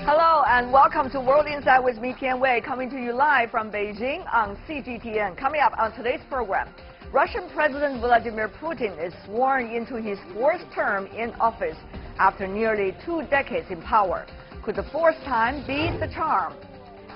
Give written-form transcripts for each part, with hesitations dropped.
Hello and welcome to World Insight with me, Tian Wei, coming to you live from Beijing on CGTN. Coming up on today's program, Russian President Vladimir Putin is sworn into his fourth term in office after nearly 2 decades in power. Could the fourth time be the charm?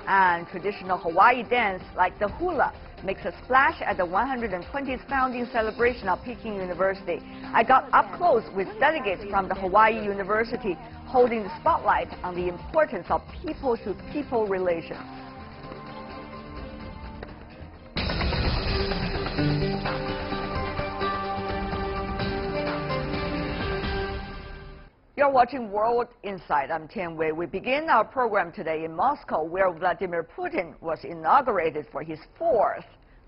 And traditional Hawaii dance like the hula makes a splash at the 120th founding celebration of Peking University. I got up close with delegates from the Hawaii University holding the spotlight on the importance of people-to-people relations. You're watching World Insight. I'm Tian Wei. We begin our program today in Moscow, where Vladimir Putin was inaugurated for his fourth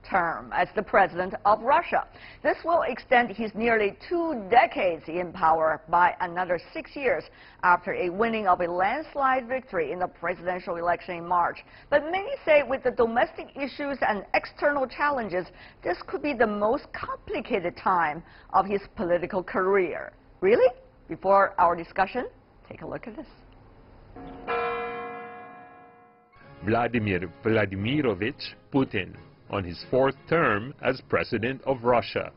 term as the president of Russia. This will extend his nearly 2 decades in power by another 6 years after a winning of a landslide victory in the presidential election in March. But many say with the domestic issues and external challenges, this could be the most complicated time of his political career. Really? Before our discussion, take a look at this. Vladimir Vladimirovich Putin on his fourth term as president of Russia.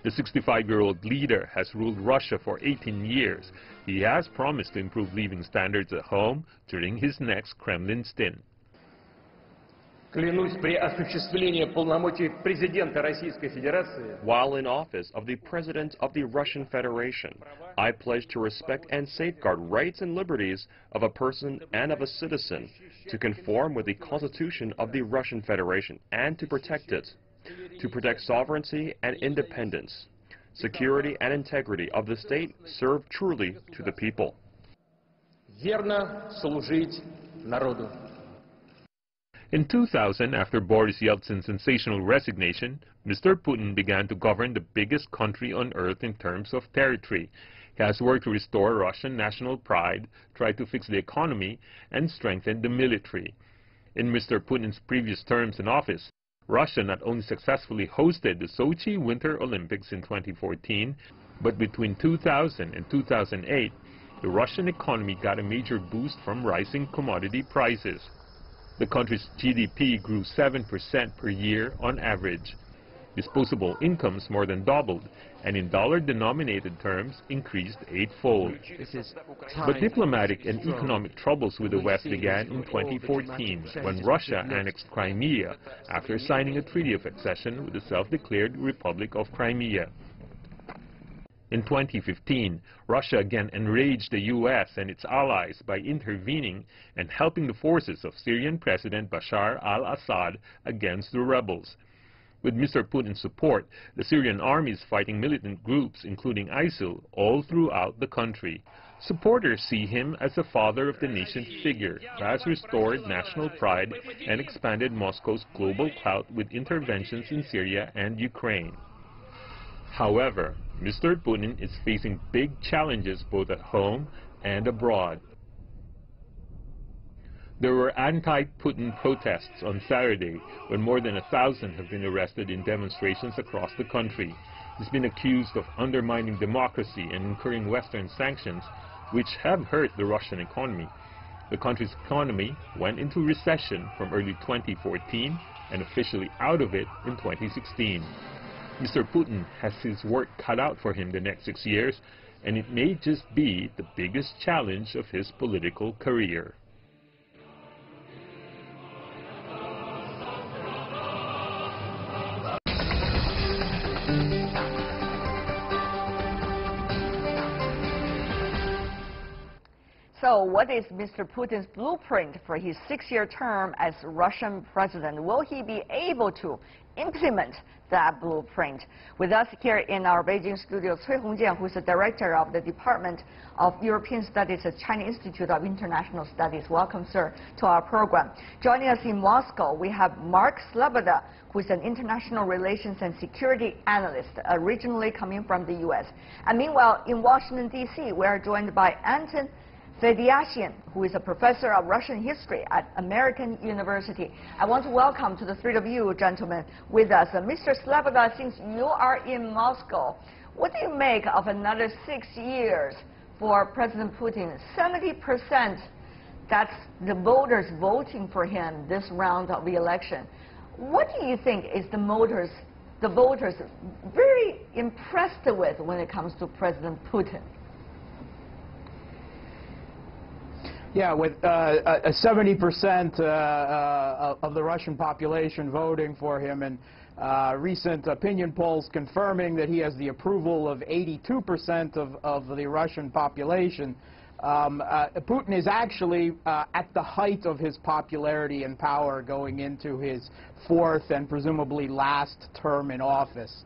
The 65-year-old leader has ruled Russia for 18 years. He has promised to improve living standards at home during his next Kremlin stint. Клянусь при осуществлении полномочий президента Российской Федерации. While in office of the President of the Russian Federation, I pledge to respect and safeguard rights and liberties of a person and of a citizen, to conform with the Constitution of the Russian Federation and to protect it, to protect sovereignty and independence, security and integrity of the state, serve truly to the people. Верно служить народу. In 2000, after Boris Yeltsin's sensational resignation, Mr. Putin began to govern the biggest country on earth in terms of territory. He has worked to restore Russian national pride, tried to fix the economy, and strengthen the military. In Mr. Putin's previous terms in office, Russia not only successfully hosted the Sochi Winter Olympics in 2014, but between 2000 and 2008, the Russian economy got a major boost from rising commodity prices. The country's GDP grew 7% per year on average. Disposable incomes more than doubled, and in dollar-denominated terms increased 8-fold. But diplomatic and economic troubles with the West began in 2014, when Russia annexed Crimea after signing a treaty of accession with the self-declared Republic of Crimea. In 2015, Russia again enraged the U.S. and its allies by intervening and helping the forces of Syrian President Bashar al-Assad against the rebels. With Mr. Putin's support, the Syrian army is fighting militant groups, including ISIL, all throughout the country. Supporters see him as the father of the nation figure who has restored national pride and expanded Moscow's global clout with interventions in Syria and Ukraine. However, Mr. Putin is facing big challenges both at home and abroad. There were anti-Putin protests on Saturday when more than 1,000 have been arrested in demonstrations across the country. He's been accused of undermining democracy and incurring Western sanctions, which have hurt the Russian economy. The country's economy went into recession from early 2014 and officially out of it in 2016. Mr. Putin has his work cut out for him the next 6 years, and it may just be the biggest challenge of his political career. So what is Mr. Putin's blueprint for his 6-year term as Russian president? Will he be able to implement that blueprint? With us here in our Beijing studio, Cui Hongjian, who is the director of the Department of European Studies at China Institute of International Studies. Welcome, sir, to our program. Joining us in Moscow, we have Mark Sleboda, who is an international relations and security analyst, originally coming from the U.S. And meanwhile, in Washington, D.C., we are joined by Anton Fedyashin, who is a professor of Russian history at American University. I want to welcome to the three of you gentlemen with us. Mr. Sleboda, since you are in Moscow, what do you make of another 6 years for President Putin? 70% that's the voters voting for him this round of the election. What do you think is the voters very impressed with when it comes to President Putin? Yeah, with 70% of the Russian population voting for him, and recent opinion polls confirming that he has the approval of 82% of the Russian population. Putin is actually at the height of his popularity and power going into his fourth and presumably last term in office.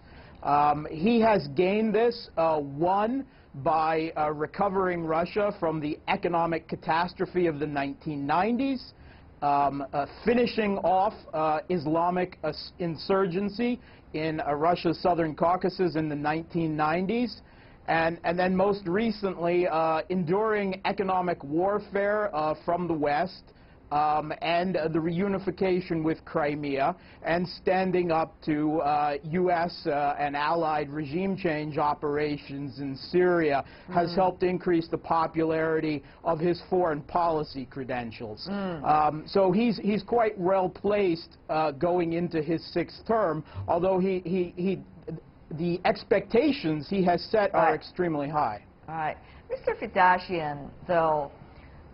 He has gained this, one, by recovering Russia from the economic catastrophe of the 1990s, finishing off Islamic insurgency in Russia's southern Caucasus in the 1990s, and then most recently enduring economic warfare from the West, and the reunification with Crimea, and standing up to U.S. And allied regime change operations in Syria has helped increase the popularity of his foreign policy credentials. So he's quite well placed going into his sixth term, although the expectations he has set are extremely high. All right. Mr. Fedashian, though,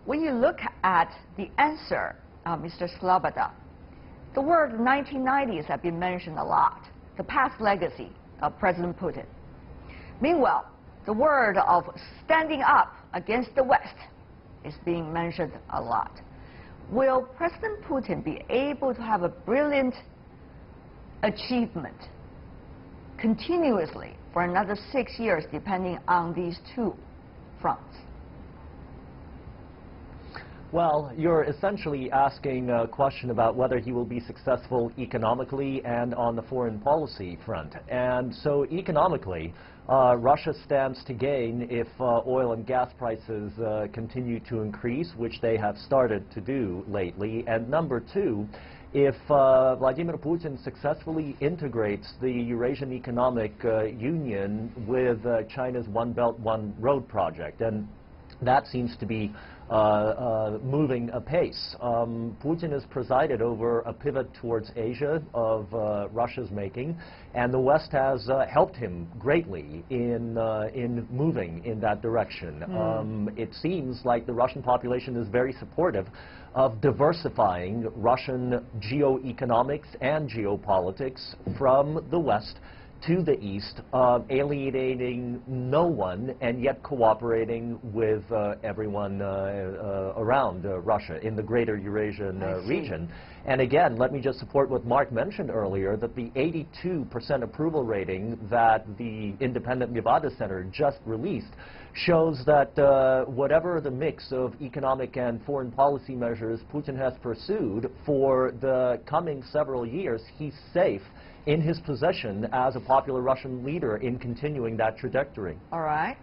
when you look at the answer, Mr. Sloboda, the word 1990s have been mentioned a lot, the past legacy of President Putin. Meanwhile, the word of standing up against the West is being mentioned a lot. Will President Putin be able to have a brilliant achievement continuously for another 6 years, depending on these two fronts? Well, you're essentially asking a question about whether he will be successful economically and on the foreign policy front. And so economically, Russia stands to gain if oil and gas prices continue to increase, which they have started to do lately. And number two, if Vladimir Putin successfully integrates the Eurasian Economic Union with China's One Belt, One Road project. And that seems to be moving apace. Putin has presided over a pivot towards Asia of Russia's making, and the West has helped him greatly in moving in that direction. It seems like the Russian population is very supportive of diversifying Russian geoeconomics and geopolitics from the West to the East, alienating no one and yet cooperating with everyone around Russia in the greater Eurasian region. And again, let me just support what Mark mentioned earlier, that the 82% approval rating that the independent Levada Center just released shows that whatever the mix of economic and foreign policy measures Putin has pursued for the coming several years, he's safe in his position as a popular Russian leader in continuing that trajectory. All right.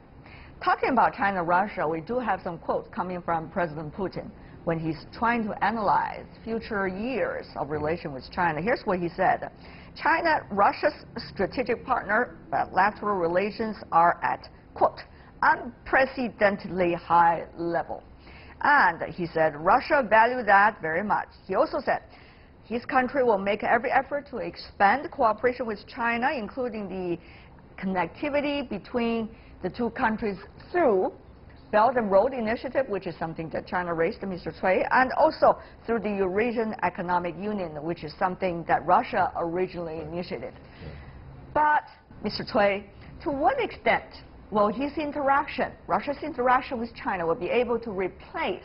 Talking about China-Russia, we do have some quotes coming from President Putin when he's trying to analyze future years of relation with China. Here's what he said. China, Russia's strategic partner, bilateral relations are at, quote, unprecedentedly high level. And he said Russia values that very much. He also said his country will make every effort to expand cooperation with China, including the connectivity between the two countries through Belt and Road Initiative, which is something that China raised, Mr. Cui, and also through the Eurasian Economic Union, which is something that Russia originally initiated. But, Mr. Cui, to what extent will his interaction, Russia's interaction with China, will be able to replace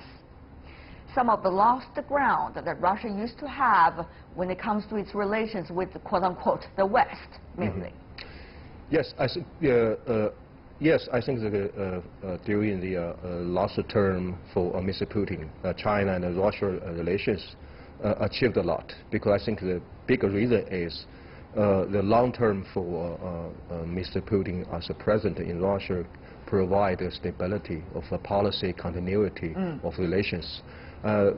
some of the lost ground that Russia used to have when it comes to its relations with, quote-unquote, the West, mainly? Yes, I think that during the last term for Mr. Putin, China and Russia relations achieved a lot, because I think the bigger reason is the long term for Mr. Putin as a president in Russia provide a stability of a policy continuity of relations.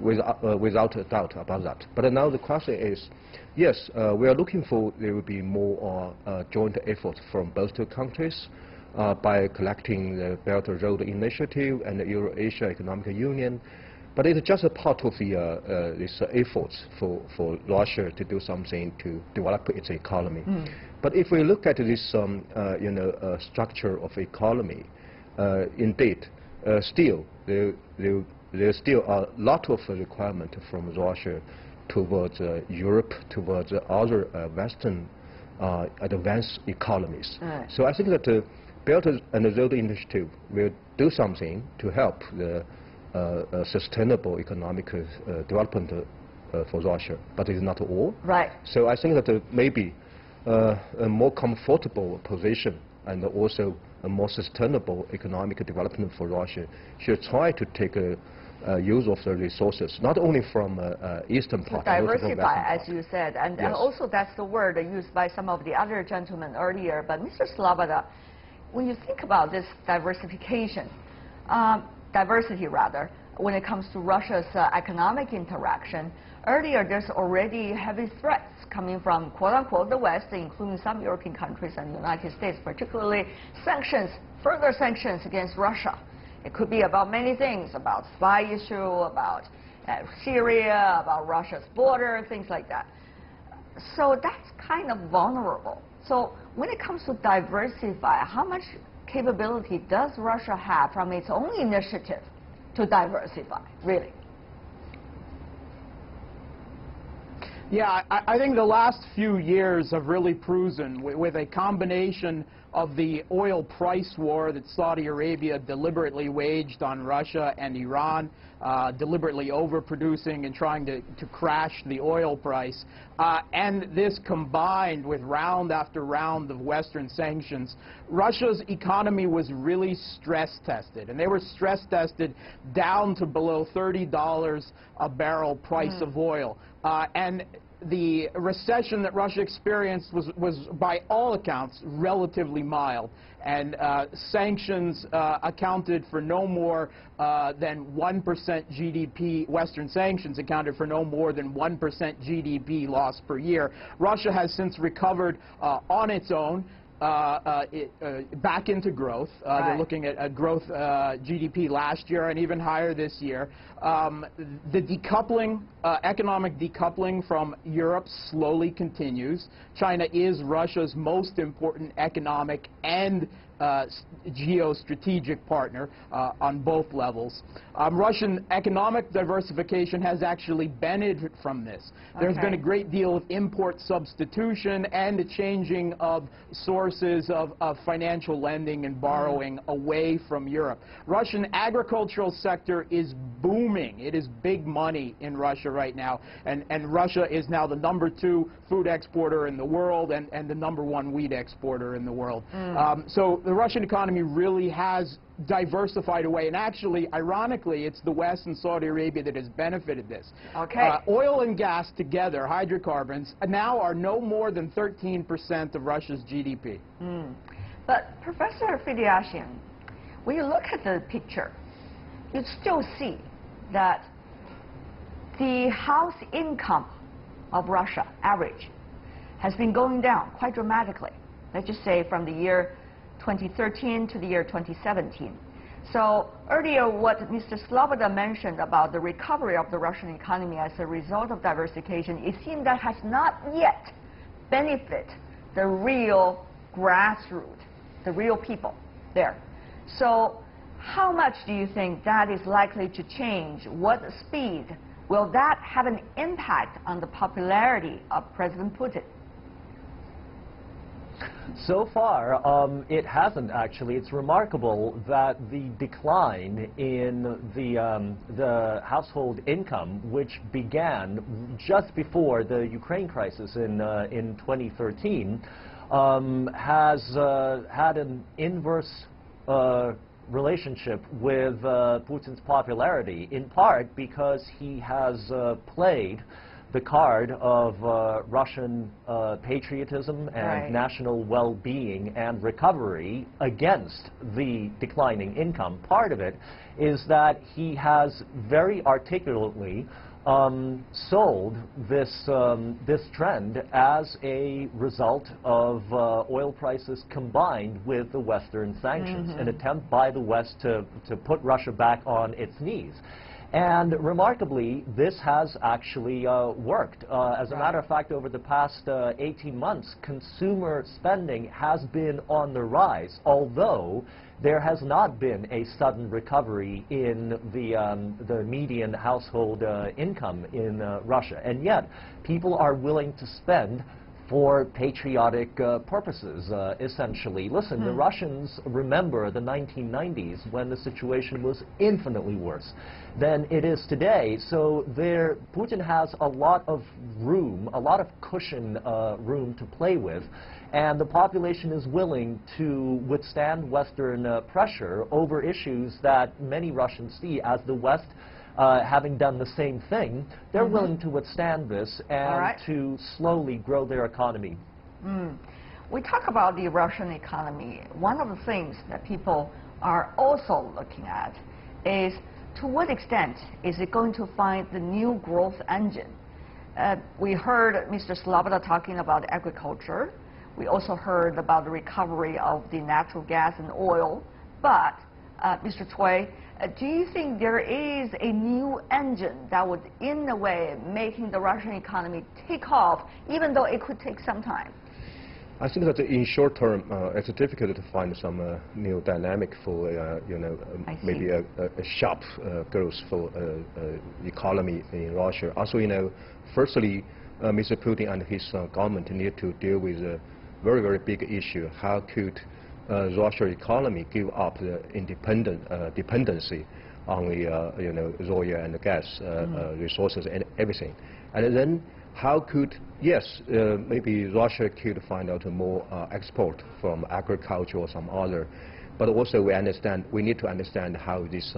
Without a doubt about that. But now the question is, yes, we are looking for there will be more joint effort from both two countries by collecting the Belt and Road Initiative and the Euro-Asia Economic Union. But it's just a part of the this efforts for Russia to do something to develop its economy. But if we look at this structure of economy, indeed, still there still are a lot of requirement from Russia towards Europe, towards other Western advanced economies. So I think that the Belt and Road Initiative will do something to help the sustainable economic development for Russia, but it's not all. Right. So I think that maybe a more comfortable position and also a more sustainable economic development for Russia should try to take use of the resources, not only from eastern part, but also from western diversify, part. as you said, and Yes. also that's the word used by some of the other gentlemen earlier. But Mr. Sloboda, when you think about this diversification, diversity rather, when it comes to Russia's economic interaction, earlier there's already heavy threats coming from quote-unquote the West, including some European countries and the United States, particularly sanctions, further sanctions against Russia. It could be about many things, about spy issue, about Syria, about Russia's border, things like that. So that's kind of vulnerable. So when it comes to diversify, how much capability does Russia have from its own initiative to diversify, really? Yeah, I think the last few years have really proven, with a combination of the oil price war that Saudi Arabia deliberately waged on Russia and Iran, deliberately overproducing and trying to crash the oil price, and this combined with round after round of Western sanctions, Russia's economy was really stress tested, and they were stress tested down to below $30 a barrel price of oil. And the recession that Russia experienced was by all accounts, relatively mild. And sanctions accounted for no more than 1% GDP. Western sanctions accounted for no more than 1% GDP loss per year. Russia has since recovered on its own. Back into growth. They're looking at a growth GDP last year and even higher this year. The decoupling, economic decoupling from Europe slowly continues. China is Russia's most important economic and geostrategic partner on both levels. Russian economic diversification has actually benefited from this. There's been a great deal of import substitution and a changing of sources of financial lending and borrowing away from Europe. Russian agricultural sector is booming. It is big money in Russia right now, and Russia is now the #2 food exporter in the world and the #1 wheat exporter in the world. So the Russian economy really has diversified away, and actually, ironically, it's the West and Saudi Arabia that has benefited this. Oil and gas together, hydrocarbons, now are no more than 13% of Russia's GDP. But Professor Fidyashian, when you look at the picture, you still see that the house income of Russia, average, has been going down quite dramatically. Let's just say from the year 2013 to the year 2017. So earlier what Mr. Sloboda mentioned about the recovery of the Russian economy as a result of diversification, it seems that has not yet benefited the real grassroots, the real people there. So how much do you think that is likely to change? What speed? Will that have an impact on the popularity of President Putin? So far, it hasn't actually. It's remarkable that the decline in the household income, which began just before the Ukraine crisis in 2013, has had an inverse relationship with Putin's popularity, in part because he has played the card of Russian patriotism and national well-being and recovery against the declining income. Part of it is that he has very articulately sold this trend as a result of oil prices combined with the Western sanctions, an attempt by the West to put Russia back on its knees. And remarkably, this has actually worked. As a matter of fact, over the past 18 months, consumer spending has been on the rise, although there has not been a sudden recovery in the median household income in Russia. And yet, people are willing to spend for patriotic purposes, essentially. Listen, the Russians remember the 1990s when the situation was infinitely worse than it is today. So Putin has a lot of room, a lot of cushion room to play with, and the population is willing to withstand Western pressure over issues that many Russians see as the West having done the same thing. They're willing to withstand this and to slowly grow their economy. We talk about the Russian economy. One of the things that people are also looking at is to what extent is it going to find the new growth engine? We heard Mr. Sloboda talking about agriculture. We also heard about the recovery of the natural gas and oil. But, Mr. Cui, do you think there is a new engine that would, in a way, making the Russian economy take off, even though it could take some time? I think that in short term, it's difficult to find some new dynamic for, maybe a sharp growth for economy in Russia. Also, firstly, Mr. Putin and his government need to deal with a very, very big issue. How could Russian economy give up the dependency on the oil and gas resources and everything? And then how could, maybe Russia could find out more export from agriculture or some other, but also we need to understand how this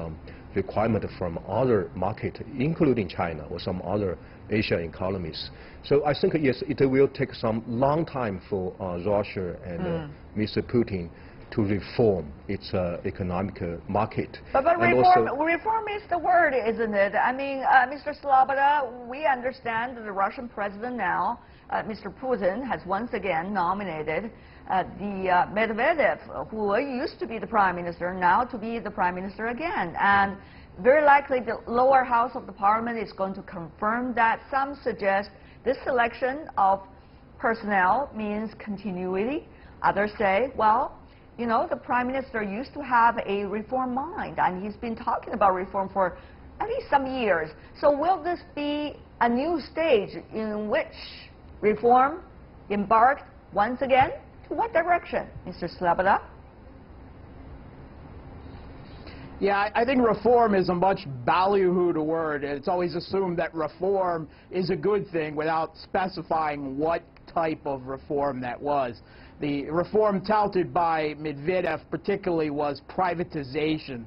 requirement from other market, including China or some other Asian economies. So I think, yes, it will take some long time for Russia and Mr. Putin to reform its economic market. But reform is the word, isn't it? I mean, Mr. Sloboda, we understand that the Russian president now, Mr. Putin, has once again nominated the Medvedev, who used to be the prime minister, now to be the prime minister again. And very likely the lower house of the parliament is going to confirm that. Some suggest this selection of personnel means continuity. Others say, well, the prime minister used to have a reform mind, and he's been talking about reform for at least some years. So will this be a new stage in which reform embarked once again? To what direction, Mr. Sloboda? Yeah, I think reform is a much ballyhooed word. It's always assumed that reform is a good thing without specifying what type of reform that was. The reform touted by Medvedev particularly was privatization,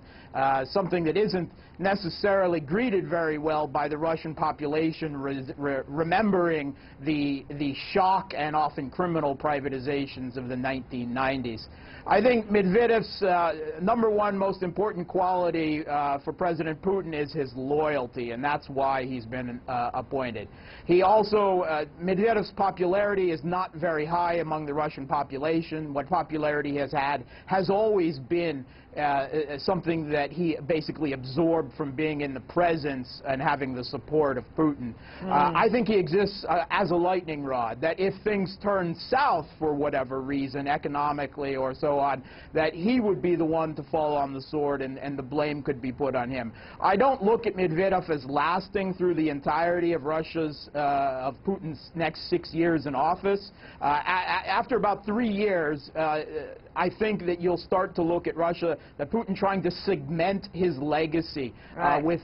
something that isn't necessarily greeted very well by the Russian population, remembering the shock and often criminal privatizations of the 1990s. I think Medvedev's #1 most important quality for President Putin is his loyalty, and that's why he's been appointed. He also, Medvedev's popularity is not very high among the Russian population. What popularity he has had has always been something that he basically absorbed from being in the presence and having the support of Putin. I think he exists as a lightning rod, that if things turn south for whatever reason, economically or so on, that he would be the one to fall on the sword and the blame could be put on him. I don't look at Medvedev as lasting through the entirety of of Putin's next 6 years in office. After about 3 years, I think that you'll start to look at Russia, that Putin trying to segment his legacy with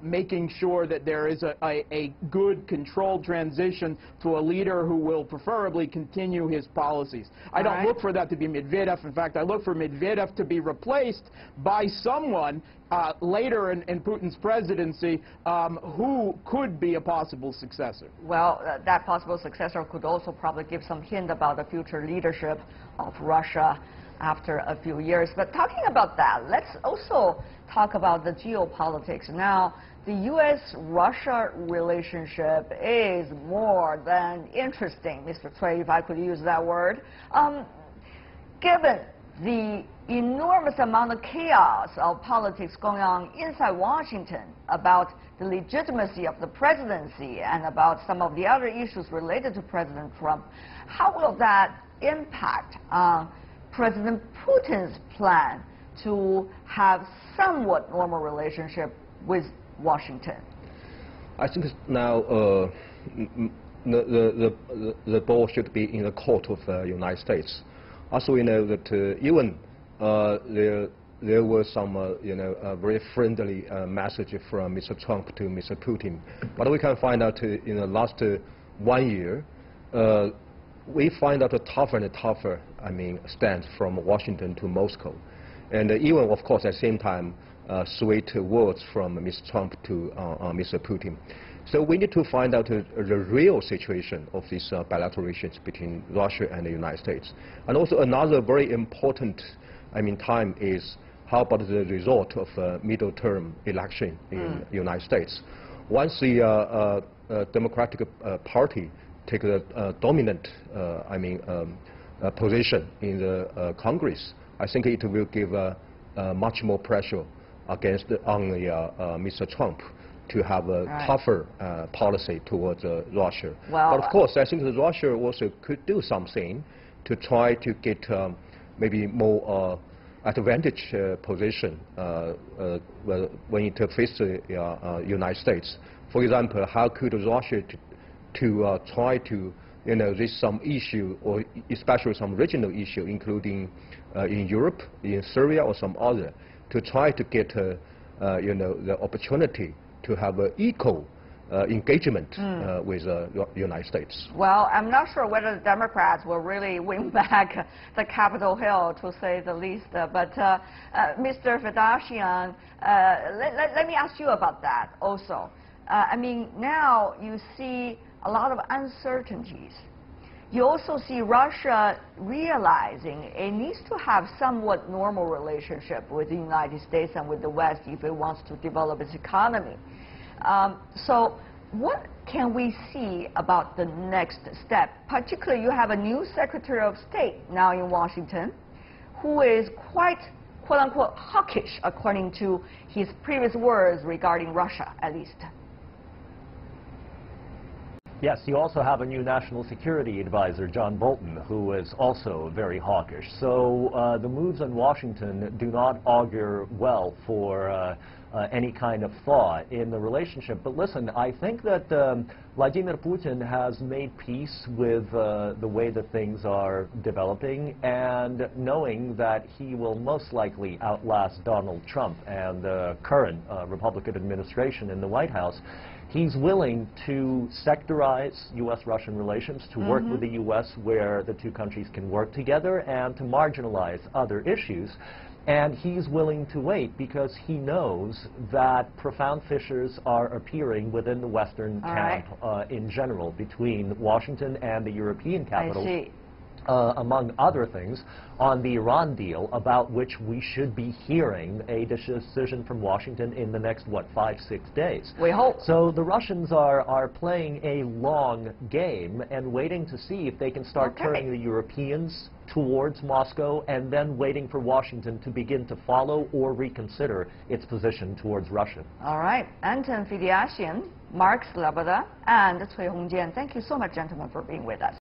making sure that there is a good, controlled transition to a leader who will preferably continue his policies. I don't look for that to be Medvedev. In fact, I look for Medvedev to be replaced by someone later in Putin's presidency who could be a possible successor. Well, that possible successor could also probably give some hint about the future leadership of Russia after a few years. But talking about that, let's also talk about the geopolitics. Now, the U.S.-Russia relationship is more than interesting, Mr. Cui, if I could use that word. Given the enormous amount of chaos of politics going on inside Washington about the legitimacy of the presidency and about some of the other issues related to President Trump. How will that impact President Putin's plan to have somewhat normal relationship with Washington? I think now the ball should be in the court of the United States. Also, we know that even there was some very friendly message from Mr. Trump to Mr. Putin, but we can find out in the last 1 year, we find out a tougher and tougher, stance from Washington to Moscow, and even, of course, at the same time, sweet words from Mr. Trump to Mr. Putin. So we need to find out the real situation of these bilateral relations between Russia and the United States. And also another very important, time is how about the result of a middle-term election in the United States. Once the Democratic Party take a dominant, position in the Congress, I think it will give much more pressure on Mr. Trump to have a tougher policy towards Russia. Well, but of course, I think that Russia also could do something to try to get maybe more advantage position when it faces the United States. For example, how could Russia to try to raise some issue, or especially some regional issue, including in Europe, in Syria, or some other, to try to get the opportunity to have an equal engagement with the United States. Well, I'm not sure whether the Democrats will really win back the Capitol Hill, to say the least. But Mr. Vedashian, let me ask you about that also. Now you see a lot of uncertainties. You also see Russia realizing it needs to have somewhat normal relationship with the United States and with the West if it wants to develop its economy. So what can we see about the next step? Particularly, you have a new Secretary of State now in Washington who is quite, quote-unquote, hawkish, according to his previous words regarding Russia, at least. Yes, you also have a new national security advisor, John Bolton, who is also very hawkish. So the moves in Washington do not augur well for any kind of thaw in the relationship. But listen, I think that Vladimir Putin has made peace with the way that things are developing, and knowing that he will most likely outlast Donald Trump and the current Republican administration in the White House, he's willing to sectorize U.S.-Russian relations, to work with the U.S. where the two countries can work together, and to marginalize other issues. And he's willing to wait because he knows that profound fissures are appearing within the Western camp in general, between Washington and the European capitals. Among other things, on the Iran deal, about which we should be hearing a decision from Washington in the next, 5-6 days. We hope. So the Russians are playing a long game and waiting to see if they can start turning the Europeans towards Moscow, and then waiting for Washington to begin to follow or reconsider its position towards Russia. All right. Anton Vedashian, Mark Slobodka, and Cui Hongjian, thank you so much, gentlemen, for being with us.